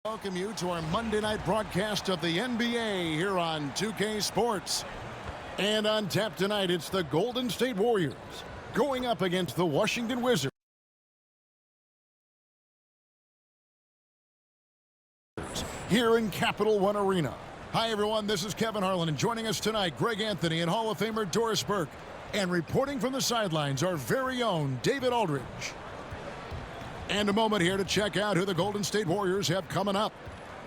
Welcome you to our Monday night broadcast of the NBA here on 2K Sports. And on tap tonight, it's the Golden State Warriors going up against the Washington Wizards here in Capital One Arena. Hi, everyone. This is Kevin Harlan, and joining us tonight, Greg Anthony and Hall of Famer Doris Burke. And reporting from the sidelines, our very own David Aldridge. And a moment here to check out who the Golden State Warriors have coming up.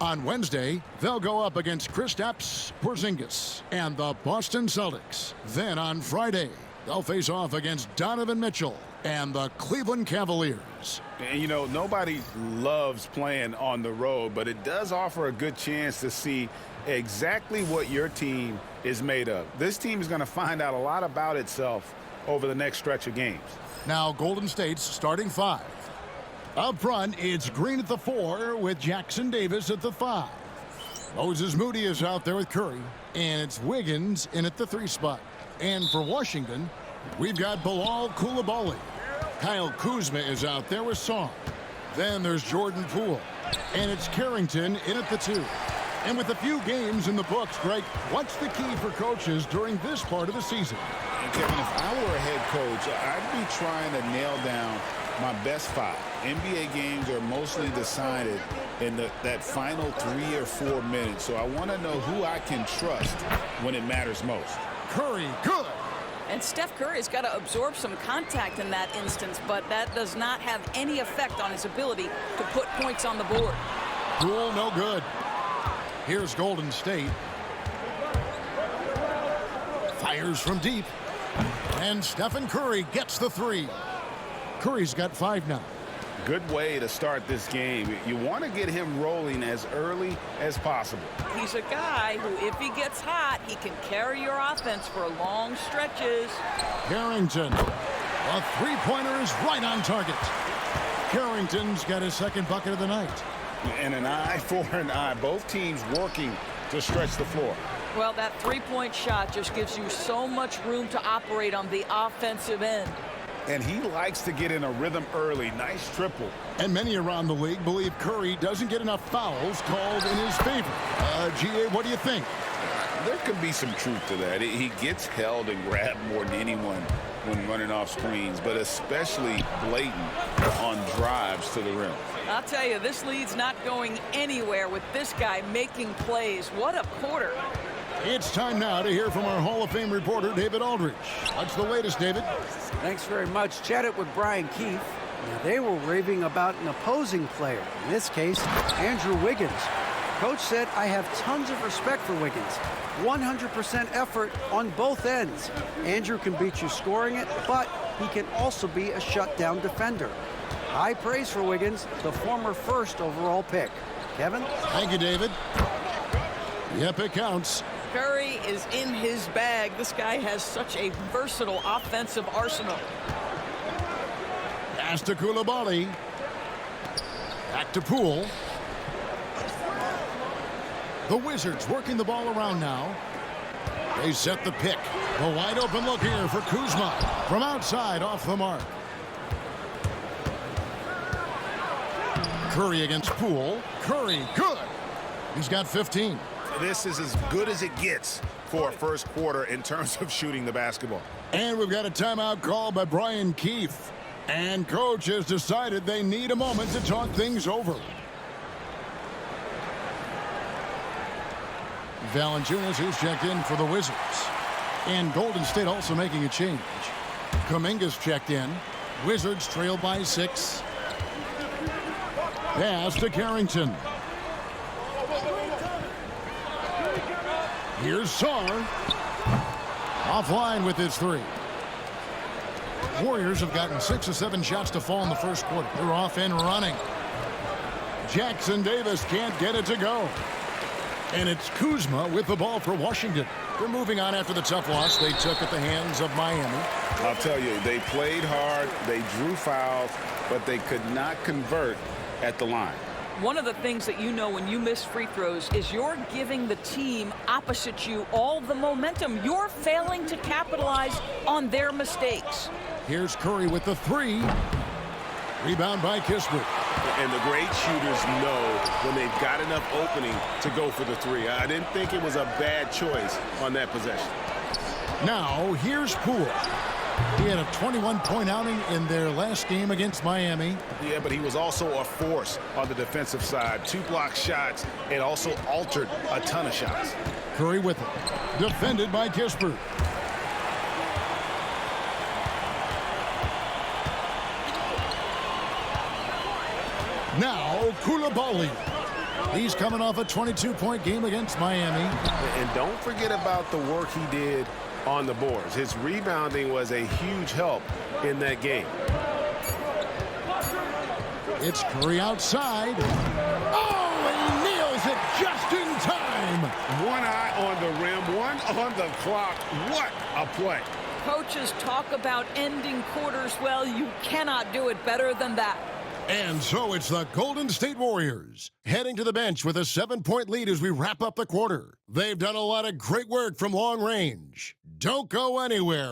On Wednesday, they'll go up against Kristaps Porzingis and the Boston Celtics. Then on Friday, they'll face off against Donovan Mitchell and the Cleveland Cavaliers. And you know, nobody loves playing on the road, but it does offer a good chance to see exactly what your team is made of. This team is going to find out a lot about itself over the next stretch of games. Now, Golden State's starting five. Up front, it's Green at the 4 with Jackson Davis at the 5. Moses Moody is out there with Curry, and it's Wiggins in at the 3 spot. And for Washington, we've got Bilal Coulibaly. Kyle Kuzma is out there with Song. Then there's Jordan Poole, and it's Carrington in at the 2. And with a few games in the books, Greg, what's the key for coaches during this part of the season? And Kevin, if I were a head coach, I'd be trying to nail down my best 5. NBA games are mostly decided in that final 3 or 4 minutes, so I want to know who I can trust when it matters most. Curry, good. And Steph Curry's got to absorb some contact in that instance, but that does not have any effect on his ability to put points on the board. Poole, no good. Here's Golden State. Fires from deep. And Stephen Curry gets the 3. Curry's got 5 now. Good way to start this game. You want to get him rolling as early as possible. He's a guy who, if he gets hot, he can carry your offense for long stretches. Carrington. A three-pointer is right on target. Carrington's got his second bucket of the night. And an eye for an eye. Both teams working to stretch the floor. Well, that three-point shot just gives you so much room to operate on the offensive end. And he likes to get in a rhythm early. Nice triple. And many around the league believe Curry doesn't get enough fouls called in his favor. GA, what do you think? There could be some truth to that. He gets held and grabbed more than anyone when running off screens, but especially blatant on drives to the rim. I'll tell you, this lead's not going anywhere with this guy making plays. What a quarter. It's time now to hear from our Hall of Fame reporter, David Aldridge. What's the latest, David? Thanks very much. Chatted with Brian Keefe. Now, they were raving about an opposing player, in this case, Andrew Wiggins. Coach said, I have tons of respect for Wiggins. 100% effort on both ends. Andrew can beat you scoring it, but he can also be a shutdown defender. High praise for Wiggins, the former first overall pick. Kevin? Thank you, David. Yep, it counts. Curry is in his bag. This guy has such a versatile offensive arsenal. Pass to Coulibaly. Back to Poole. The Wizards working the ball around now. They set the pick. A wide open look here for Kuzma. From outside, off the mark. Curry against Poole. Curry, good. He's got 15. This is as good as it gets for a first quarter in terms of shooting the basketball. And we've got a timeout call by Brian Keefe. And coach has decided they need a moment to talk things over. Valanciunas, who's checked in for the Wizards. And Golden State also making a change. Kuminga's checked in. Wizards trail by 6. Pass to Carrington. Here's Sar. Offline with his 3. Warriors have gotten 6 or 7 shots to fall in the first quarter. They're off and running. Jackson Davis can't get it to go. And it's Kuzma with the ball for Washington. They're moving on after the tough loss they took at the hands of Miami. I'll tell you, they played hard, they drew fouls, but they could not convert at the line. One of the things that you know when you miss free throws is you're giving the team opposite you all the momentum. You're failing to capitalize on their mistakes. Here's Curry with the 3. Rebound by Kispert. And the great shooters know when they've got enough opening to go for the three. I didn't think it was a bad choice on that possession. Now, here's Poole. He had a 21-point outing in their last game against Miami. Yeah, but he was also a force on the defensive side. 2 block shots and also altered a ton of shots. Curry with it. Defended by Kispert. Now, Koulibaly. He's coming off a 22-point game against Miami. And don't forget about the work he did on the boards. His rebounding was a huge help in that game. It's Curry outside. Oh, he nails it just in time. One eye on the rim, one on the clock. What a play. Coaches talk about ending quarters. Well, you cannot do it better than that. And so it's the Golden State Warriors heading to the bench with a 7-point lead as we wrap up the quarter. They've done a lot of great work from long range. Don't go anywhere.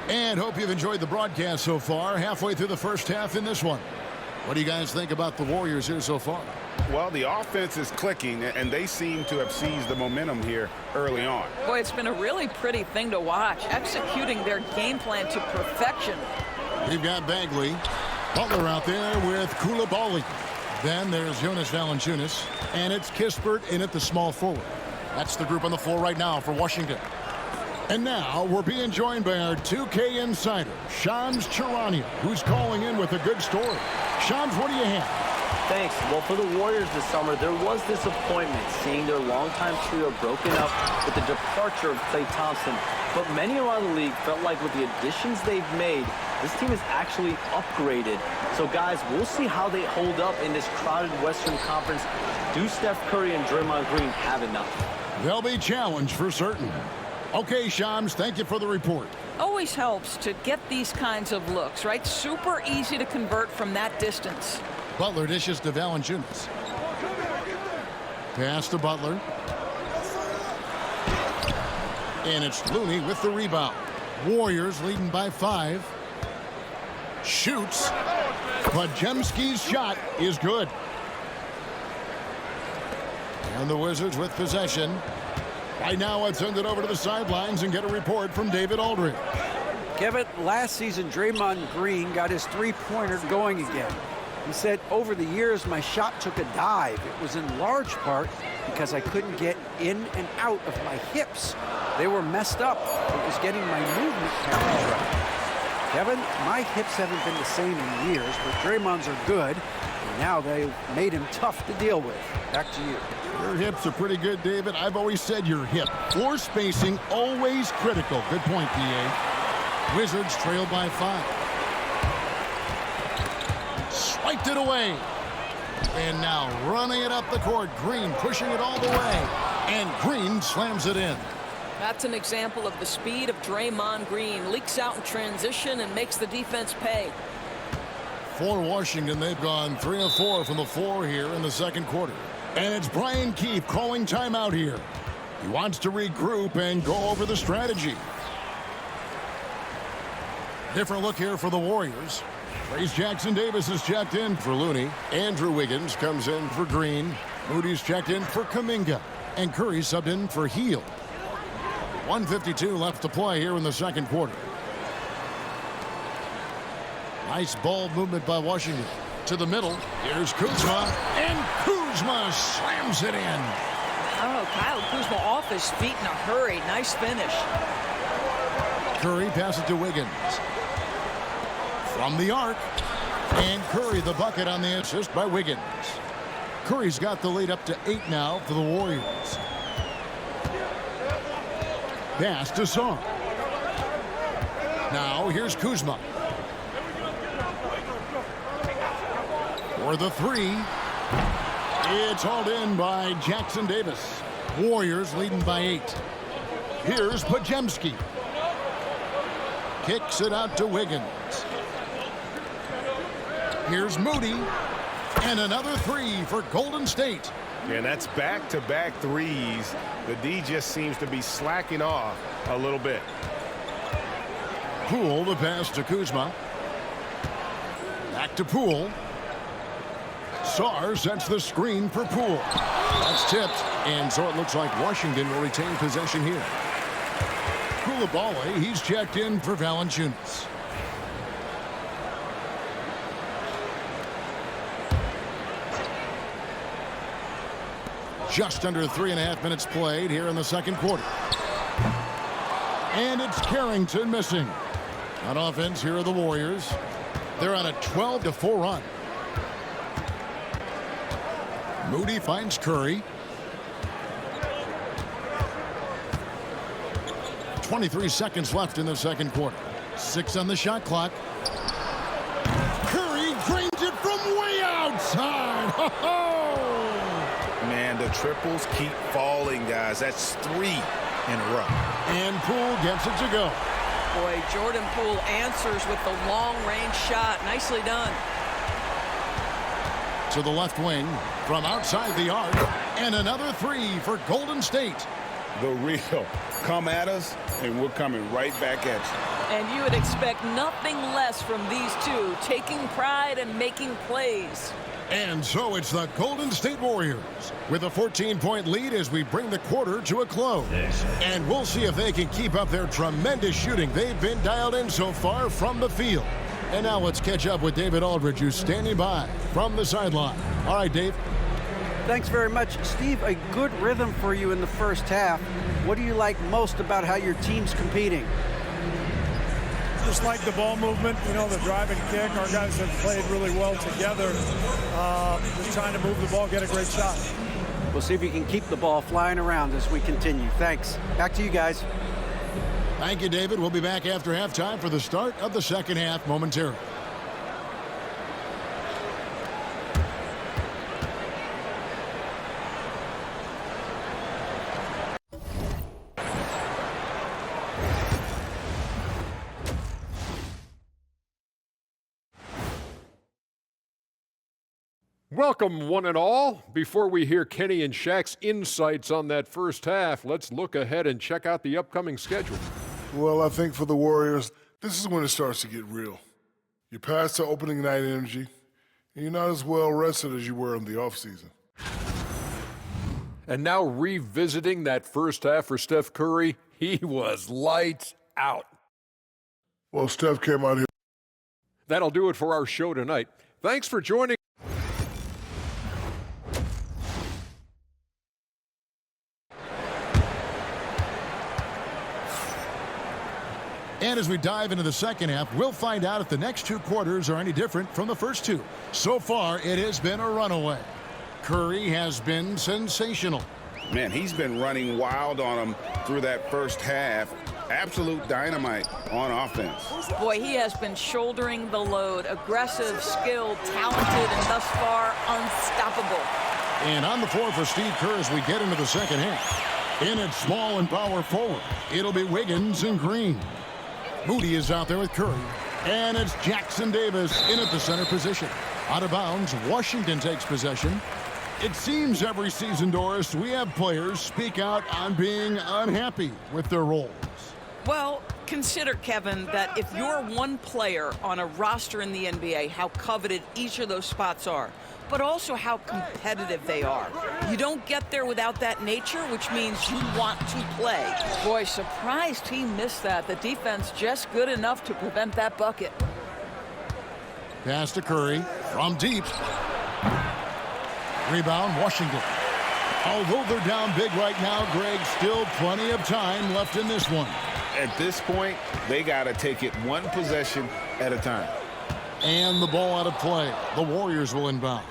And hope you've enjoyed the broadcast so far. Halfway through the first half in this one. What do you guys think about the Warriors here so far? Well, the offense is clicking, and they seem to have seized the momentum here early on. Boy, it's been a really pretty thing to watch, executing their game plan to perfection. We've got Bagley. Butler out there with Koulibaly. Then there's Jonas Valanciunas, and it's Kispert in at the small forward. That's the group on the floor right now for Washington. And now we're being joined by our 2K insider, Shams Charania, who's calling in with a good story. Shams, what do you have? Thanks. Well, for the Warriors this summer, there was disappointment seeing their longtime trio broken up with the departure of Klay Thompson. But many around the league felt like with the additions they've made, this team is actually upgraded. So, guys, we'll see how they hold up in this crowded Western Conference. Do Steph Curry and Draymond Green have enough? They'll be challenged for certain. Okay, Shams, thank you for the report. Always helps to get these kinds of looks, right? Super easy to convert from that distance. Butler dishes to Valanciunas. Pass to Butler. And it's Looney with the rebound. Warriors leading by 5. Shoots. Podziemski's shot is good. And the Wizards with possession. Right now, I'd send it over to the sidelines and get a report from David Aldridge. Kevin, last season, Draymond Green got his three-pointer going again. He said, over the years, my shot took a dive. It was in large part because I couldn't get in and out of my hips. They were messed up. It was getting my movement patterns right. Kevin, my hips haven't been the same in years, but Draymond's are good. And now they've made him tough to deal with. Back to you. Your hips are pretty good, David. I've always said your hip. Floor spacing, always critical. Good point, PA. Wizards trail by 5. Swiped it away. And now running it up the court. Green pushing it all the way. And Green slams it in. That's an example of the speed of Draymond Green. Leaks out in transition and makes the defense pay. For Washington, they've gone 3 of 4 from the floor here in the second quarter. And it's Brian Keefe calling timeout here. He wants to regroup and go over the strategy. Different look here for the Warriors. Trace Jackson-Davis is checked in for Looney. Andrew Wiggins comes in for Green. Moody's checked in for Kuminga. And Curry subbed in for Hield. 1:52 left to play here in the second quarter. Nice ball movement by Washington. To the middle. Here's Kuzma. And Kuzma slams it in. Oh, Kyle Kuzma off his feet in a hurry. Nice finish. Curry passes to Wiggins. From the arc. And Curry the bucket on the assist by Wiggins. Curry's got the lead up to 8 now for the Warriors. Pass to Song. Now here's Kuzma. For the 3. It's hauled in by Jackson-Davis. Warriors leading by 8. Here's Podziemski. Kicks it out to Wiggins. Here's Moody. And another 3 for Golden State. And that's back-to-back threes. The D just seems to be slacking off a little bit. Poole, the pass to Kuzma. Back to Poole. Sarr sets the screen for Poole. That's tipped, and so it looks like Washington will retain possession here. Koulibaly, he's checked in for Valanciunas. Just under 3.5 minutes played here in the second quarter. And it's Carrington missing. On offense, here are the Warriors. They're on a 12-4 run. Moody finds Curry. 23 seconds left in the second quarter. 6 on the shot clock. Curry drains it from way outside. Man, the triples keep falling, guys. That's 3 in a row. And Poole gets it to go. Boy, Jordan Poole answers with the long-range shot. Nicely done. To the left wing from outside the arc. And another 3 for Golden State. The real. Come at us, and we're coming right back at you. And you would expect nothing less from these two, taking pride and making plays. And so it's the Golden State Warriors with a 14-point lead as we bring the quarter to a close. And we'll see if they can keep up their tremendous shooting they've been dialed in so far from the field. And now let's catch up with David Aldridge, who's standing by from the sideline. All right, Dave. Thanks very much, Steve. A good rhythm for you in the first half. What do you like most about how your team's competing? Just like the ball movement, you know, the drive and kick. Our guys have played really well together. Just trying to move the ball, get a great shot. We'll see if you can keep the ball flying around as we continue. Thanks. Back to you guys. Thank you, David. We'll be back after halftime for the start of the second half momentarily. Welcome, one and all. Before we hear Kenny and Shaq's insights on that first half, let's look ahead and check out the upcoming schedule. Well, I think for the Warriors, this is when it starts to get real. You're past the opening night energy, and you're not as well rested as you were in the offseason. And now revisiting that first half for Steph Curry, he was lights out. Well, Steph came out here. That'll do it for our show tonight. Thanks for joining. And as we dive into the second half, we'll find out if the next 2 quarters are any different from the first 2. So far, it has been a runaway. Curry has been sensational. Man, he's been running wild on them through that first half. Absolute dynamite on offense. Boy, he has been shouldering the load. Aggressive, skilled, talented, and thus far unstoppable. And on the floor for Steve Kerr as we get into the second half. In at small and power forward, it'll be Wiggins and Green. Moody is out there with Curry. And it's Jackson Davis in at the center position. Out of bounds, Washington takes possession. It seems every season, Doris, we have players speak out on being unhappy with their roles. Well, consider, Kevin, that if you're one player on a roster in the NBA, how coveted each of those spots are, but also how competitive they are. You don't get there without that nature, which means you want to play. Boy, surprised he missed that. The defense just good enough to prevent that bucket. Pass to Curry from deep. Rebound, Washington. Although they're down big right now, Greg, still plenty of time left in this one. At this point, they got to take it one possession at a time. And the ball out of play. The Warriors will inbound.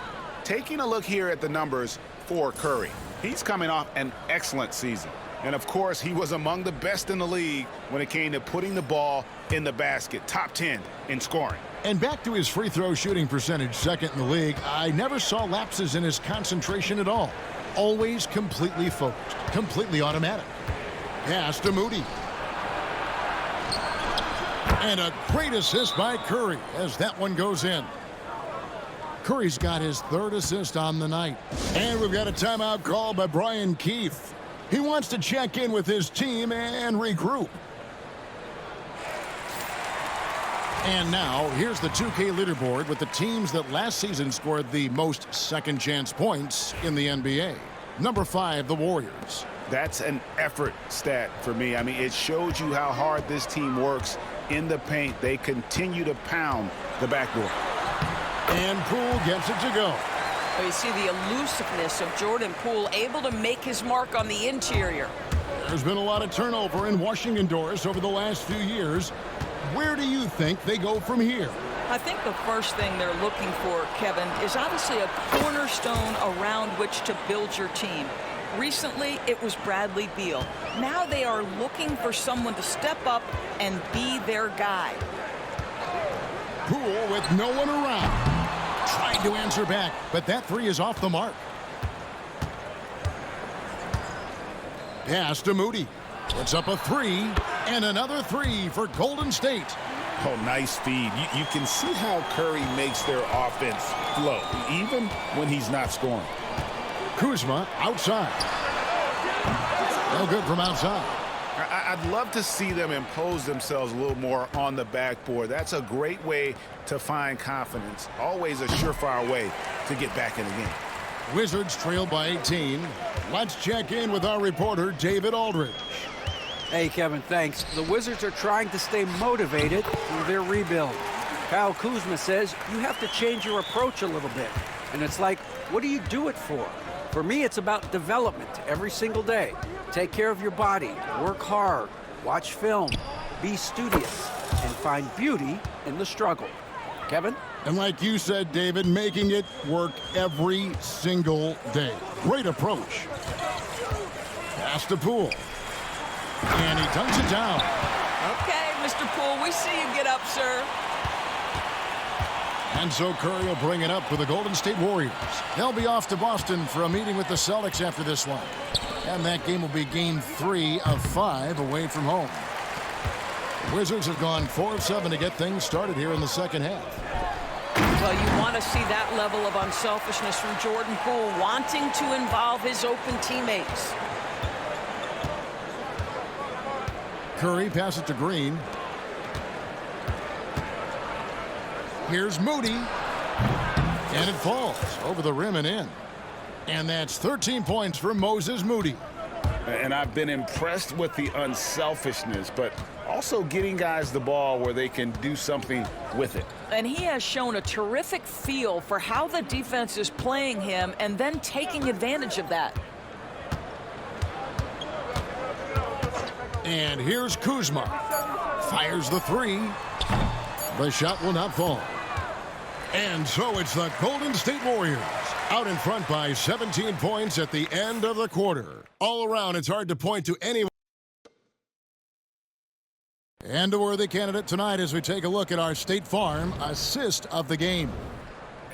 Taking a look here at the numbers for Curry. He's coming off an excellent season. And, of course, he was among the best in the league when it came to putting the ball in the basket. Top 10 in scoring. And back to his free throw shooting percentage, second in the league, I never saw lapses in his concentration at all. Always completely focused, completely automatic. Pass to Moody. And a great assist by Curry as that one goes in. Curry's got his 3rd assist on the night. And we've got a timeout call by Brian Keefe. He wants to check in with his team and regroup. And now, here's the 2K leaderboard with the teams that last season scored the most second-chance points in the NBA. Number 5, the Warriors. That's an effort stat for me. I mean, it shows you how hard this team works in the paint. They continue to pound the backboard. And Poole gets it to go. You see the elusiveness of Jordan Poole, able to make his mark on the interior. There's been a lot of turnover in Washington Doris over the last few years. Where do you think they go from here? I think the first thing they're looking for, Kevin, is obviously a cornerstone around which to build your team. Recently, it was Bradley Beal. Now they are looking for someone to step up and be their guy. Poole with no one around. Tried to answer back, but that three is off the mark. Pass to Moody. Puts up a three, and another three for Golden State. Oh, nice feed. You can see how Curry makes their offense flow, even when he's not scoring. Kuzma outside. No good from outside. I'd love to see them impose themselves a little more on the backboard. That's a great way to find confidence. Always a surefire way to get back in the game. Wizards trail by 18. Let's check in with our reporter, David Aldridge. Hey, Kevin, thanks. The Wizards are trying to stay motivated through their rebuild. Kyle Kuzma says you have to change your approach a little bit. And it's like, what do you do it for? For me, it's about development every single day. Take care of your body, work hard, watch film, be studious, and find beauty in the struggle. Kevin? And like you said, David, making it work every single day. Great approach. Pass to Poole. And he dunks it down. Okay, Mr. Poole, we see you get up, sir. And so Curry will bring it up for the Golden State Warriors. They'll be off to Boston for a meeting with the Celtics after this one. And that game will be game 3 of 5 away from home. The Wizards have gone 4 of 7 to get things started here in the second half. Well, you want to see that level of unselfishness from Jordan Poole, wanting to involve his open teammates. Curry passes to Green. Here's Moody. And it falls over the rim and in. And that's 13 points for Moses Moody. And I've been impressed with the unselfishness, but also getting guys the ball where they can do something with it. And he has shown a terrific feel for how the defense is playing him and then taking advantage of that. And here's Kuzma. Fires the three. The shot will not fall. And so it's the Golden State Warriors out in front by 17 points at the end of the quarter. All around, it's hard to point to anyone. And a worthy candidate tonight as we take a look at our State Farm assist of the game.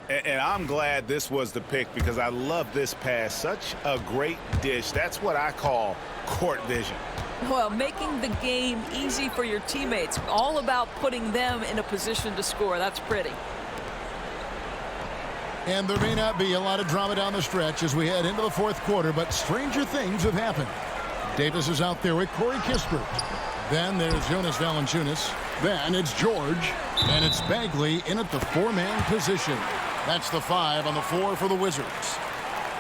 And I'm glad this was the pick because I love this pass. Such a great dish. That's what I call court vision. Well, making the game easy for your teammates. All about putting them in a position to score. That's pretty. And there may not be a lot of drama down the stretch as we head into the fourth quarter, but stranger things have happened. Davis is out there with Corey Kispert. Then there's Jonas Valanciunas. Then it's George. And it's Bagley in at the 4-man position. That's the 5 on the floor for the Wizards.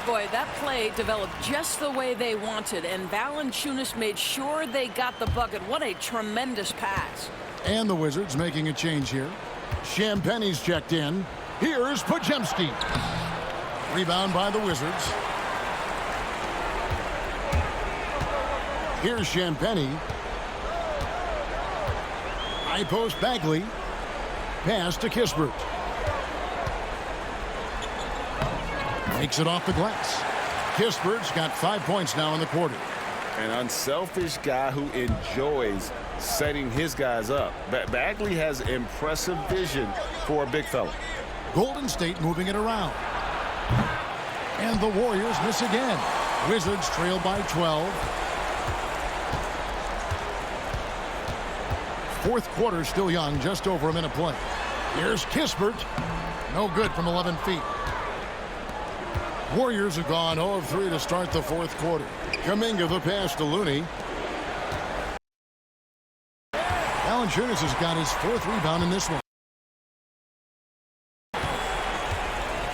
Boy, that play developed just the way they wanted, and Valanciunas made sure they got the bucket. What a tremendous pass. And the Wizards making a change here. Champagne's checked in. Here's Podziemski. Rebound by the Wizards. Here's Champagne. High post Bagley. Pass to Kispert. Makes it off the glass. Kispert's got 5 points now in the quarter. An unselfish guy who enjoys setting his guys up. Bagley has impressive vision for a big fella. Golden State moving it around. And the Warriors miss again. Wizards trail by 12. Fourth quarter still young, just over a minute play. Here's Kispert. No good from 11 feet. Warriors have gone 0 of 3 to start the fourth quarter. Kuminga the pass to Looney. Valanciunas has got his 4th rebound in this one.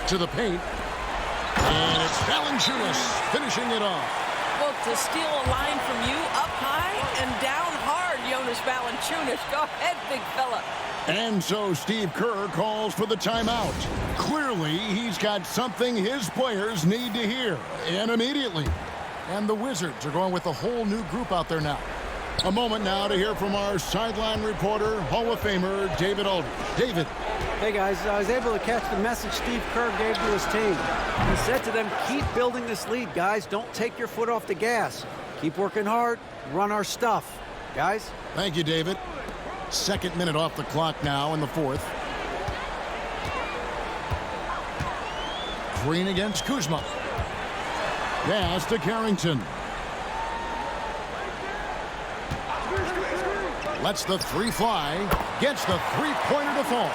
to the paint. And it's Valanciunas finishing it off. Well, to steal a line from you up high and down hard, Jonas Valanciunas. Go ahead, big fella. And so Steve Kerr calls for the timeout. Clearly, he's got something his players need to hear, and immediately. And the Wizards are going with a whole new group out there now. A moment now to hear from our sideline reporter, Hall of Famer David Aldridge. David. Hey guys, I was able to catch the message Steve Kerr gave to his team. He said to them, keep building this lead, guys. Don't take your foot off the gas. Keep working hard, run our stuff. Guys? Thank you, David. Second minute off the clock now in the fourth. Green against Kuzma. Pass to Carrington. Lets the three fly. Gets the three-pointer to fall.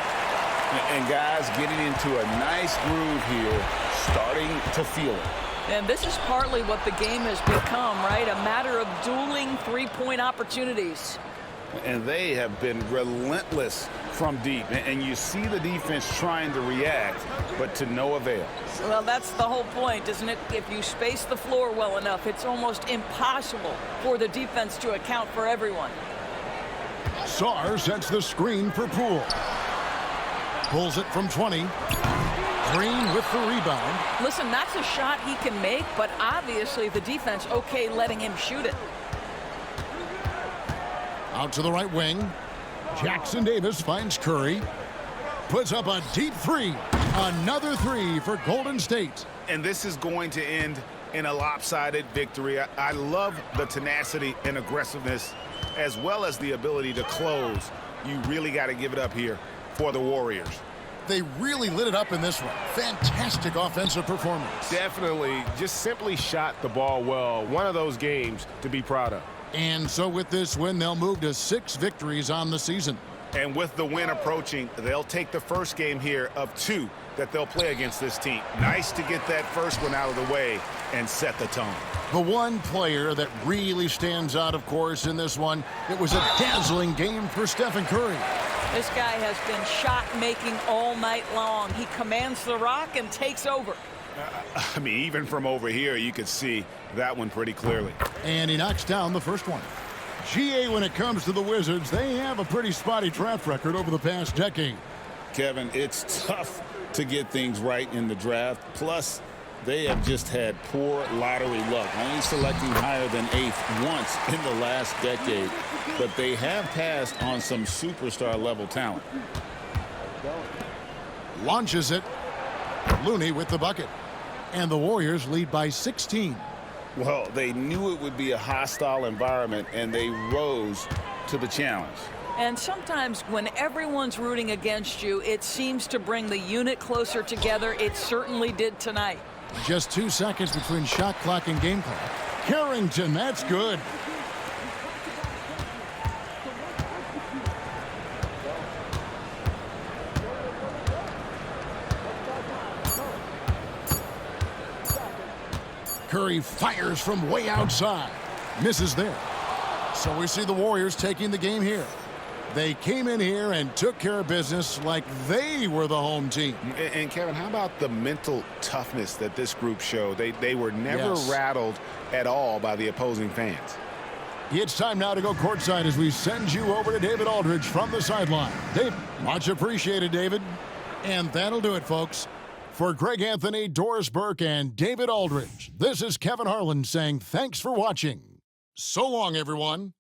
And guys getting into a nice groove here, starting to feel it. And this is partly what the game has become, right? A matter of dueling three-point opportunities. And they have been relentless from deep. And you see the defense trying to react, but to no avail. Well, that's the whole point, isn't it? If you space the floor well enough, it's almost impossible for the defense to account for everyone. Sarr sets the screen for Poole. Pulls it from 20. Green with the rebound. Listen, that's a shot he can make, but obviously the defense okay letting him shoot it. Out to the right wing. Jackson Davis finds Curry. Puts up a deep three. Another three for Golden State. And this is going to end in a lopsided victory. I love the tenacity and aggressiveness as well as the ability to close. You really got to give it up here for the Warriors. They really lit it up in this one. Fantastic offensive performance. Definitely just simply shot the ball well. One of those games to be proud of. And so with this win, they'll move to 6 victories on the season. And with the win approaching, they'll take the first game here of 2 that they'll play against this team. Nice to get that first one out of the way and set the tone. The one player that really stands out, of course, in this one, it was a dazzling game for Stephen Curry. This guy has been shot-making all night long. He commands the rock and takes over. I mean, even from over here, you could see that one pretty clearly. And he knocks down the first one. GA, when it comes to the Wizards, they have a pretty spotty track record over the past decade. Kevin, it's tough to get things right in the draft. Plus, they have just had poor lottery luck, only selecting higher than 8th once in the last decade. But they have passed on some superstar-level talent. Launches it. Looney with the bucket. And the Warriors lead by 16. Well, they knew it would be a hostile environment, and they rose to the challenge. And sometimes when everyone's rooting against you, it seems to bring the unit closer together. It certainly did tonight. Just 2 seconds between shot clock and game clock. Carrington, that's good. Curry fires from way outside. Misses there. So we see the Warriors taking the game here. They came in here and took care of business like they were the home team. And Kevin, how about the mental toughness that this group showed? They were never rattled at all by the opposing fans. It's time now to go courtside as we send you over to David Aldridge from the sideline. Dave, much appreciated, David. And that'll do it, folks. For Greg Anthony, Doris Burke, and David Aldridge, this is Kevin Harlan saying thanks for watching. So long, everyone.